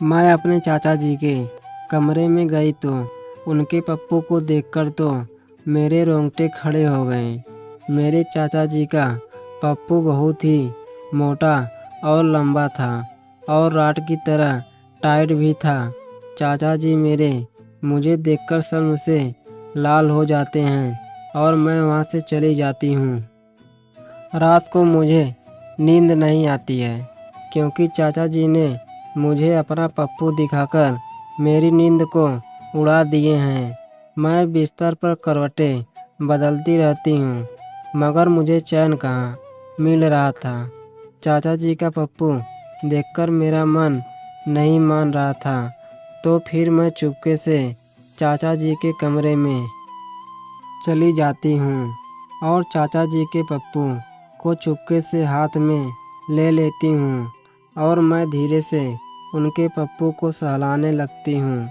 मैं अपने चाचा जी के कमरे में गई तो उनके पप्पू को देखकर तो मेरे रोंगटे खड़े हो गए। मेरे चाचा जी का पप्पू बहुत ही मोटा और लंबा था और राट की तरह टाइट भी था। चाचा जी मेरे मुझे देखकर शर्म से लाल हो जाते हैं और मैं वहाँ से चली जाती हूँ। रात को मुझे नींद नहीं आती है क्योंकि चाचा जी ने मुझे अपना पप्पू दिखाकर मेरी नींद को उड़ा दिए हैं। मैं बिस्तर पर करवटें बदलती रहती हूँ मगर मुझे चैन कहाँ मिल रहा था। चाचा जी का पप्पू देखकर मेरा मन नहीं मान रहा था तो फिर मैं चुपके से चाचा जी के कमरे में चली जाती हूँ और चाचा जी के पप्पू को चुपके से हाथ में ले लेती हूँ और मैं धीरे से उनके पप्पू को सहलाने लगती हूँ।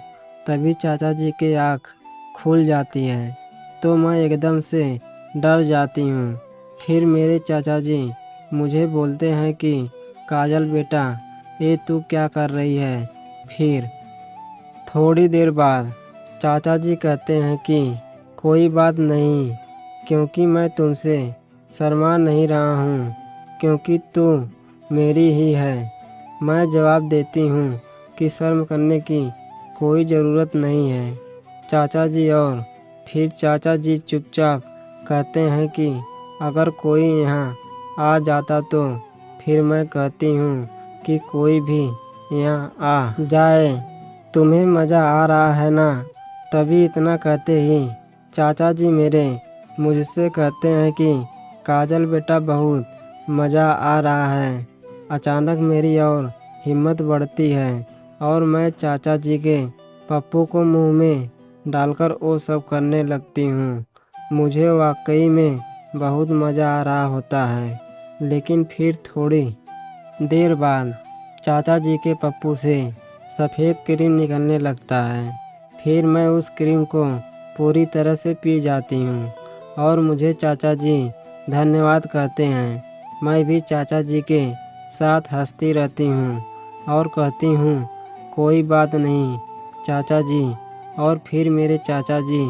तभी चाचा जी की आँख खुल जाती है तो मैं एकदम से डर जाती हूँ। फिर मेरे चाचा जी मुझे बोलते हैं कि काजल बेटा, ये तू क्या कर रही है। फिर थोड़ी देर बाद चाचा जी कहते हैं कि कोई बात नहीं, क्योंकि मैं तुमसे शर्मा नहीं रहा हूँ क्योंकि तू मेरी ही है। मैं जवाब देती हूँ कि शर्म करने की कोई ज़रूरत नहीं है चाचा जी। और फिर चाचा जी चुपचाप कहते हैं कि अगर कोई यहाँ आ जाता तो फिर मैं कहती हूँ कि कोई भी यहाँ आ जाए, तुम्हें मज़ा आ रहा है ना। तभी इतना कहते ही चाचा जी मेरे मुझसे कहते हैं कि काजल बेटा, बहुत मज़ा आ रहा है। अचानक मेरी और हिम्मत बढ़ती है और मैं चाचा जी के पप्पू को मुंह में डालकर वो सब करने लगती हूँ। मुझे वाकई में बहुत मज़ा आ रहा होता है। लेकिन फिर थोड़ी देर बाद चाचा जी के पप्पू से सफ़ेद क्रीम निकलने लगता है। फिर मैं उस क्रीम को पूरी तरह से पी जाती हूँ और मुझे चाचा जी धन्यवाद कहते हैं। मैं भी चाचा जी के साथ हंसती रहती हूँ और कहती हूँ कोई बात नहीं चाचा जी। और फिर मेरे चाचा जी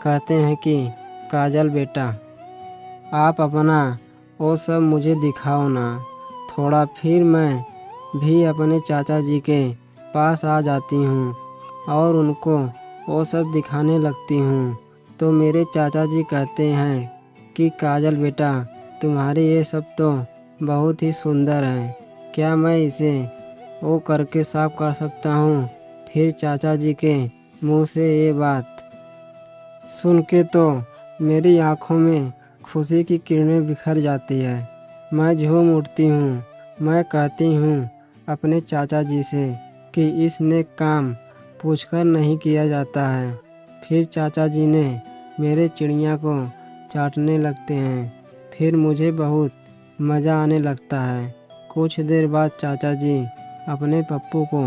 कहते हैं कि काजल बेटा, आप अपना वो सब मुझे दिखाओ ना थोड़ा। फिर मैं भी अपने चाचा जी के पास आ जाती हूँ और उनको वो सब दिखाने लगती हूँ। तो मेरे चाचा जी कहते हैं कि काजल बेटा, तुम्हारे ये सब तो बहुत ही सुंदर है, क्या मैं इसे वो करके साफ कर सकता हूँ। फिर चाचा जी के मुंह से ये बात सुन के तो मेरी आँखों में खुशी की किरणें बिखर जाती है। मैं झूम उठती हूँ। मैं कहती हूँ अपने चाचा जी से कि इस नेक काम पूछकर नहीं किया जाता है। फिर चाचा जी ने मेरे चिड़िया को चाटने लगते हैं। फिर मुझे बहुत मज़ा आने लगता है। कुछ देर बाद चाचा जी अपने पप्पू को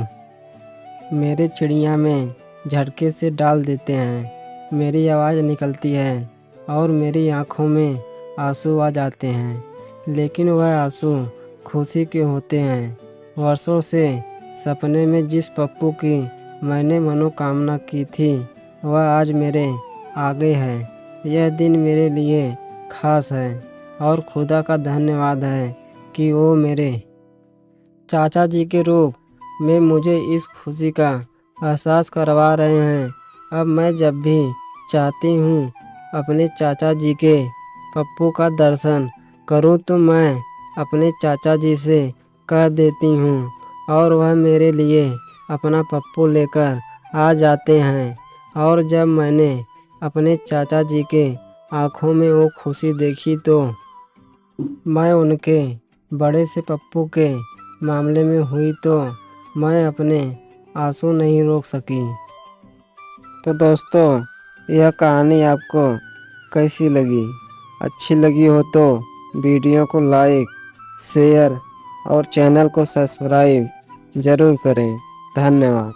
मेरे चिड़िया में झटके से डाल देते हैं। मेरी आवाज़ निकलती है और मेरी आँखों में आंसू आ जाते हैं, लेकिन वह आंसू खुशी के होते हैं। वर्षों से सपने में जिस पप्पू की मैंने मनोकामना की थी वह आज मेरे आगे है। यह दिन मेरे लिए खास है और खुदा का धन्यवाद है कि वो मेरे चाचा जी के रूप में मुझे इस खुशी का एहसास करवा रहे हैं। अब मैं जब भी चाहती हूँ अपने चाचा जी के पप्पू का दर्शन करूँ तो मैं अपने चाचा जी से कह देती हूँ और वह मेरे लिए अपना पप्पू लेकर आ जाते हैं। और जब मैंने अपने चाचा जी के आँखों में वो खुशी देखी तो मैं उनके बड़े से पप्पू के मामले में हुई तो मैं अपने आंसू नहीं रोक सकी। तो दोस्तों, यह कहानी आपको कैसी लगी? अच्छी लगी हो तो वीडियो को लाइक, शेयर और चैनल को सब्सक्राइब ज़रूर करें। धन्यवाद।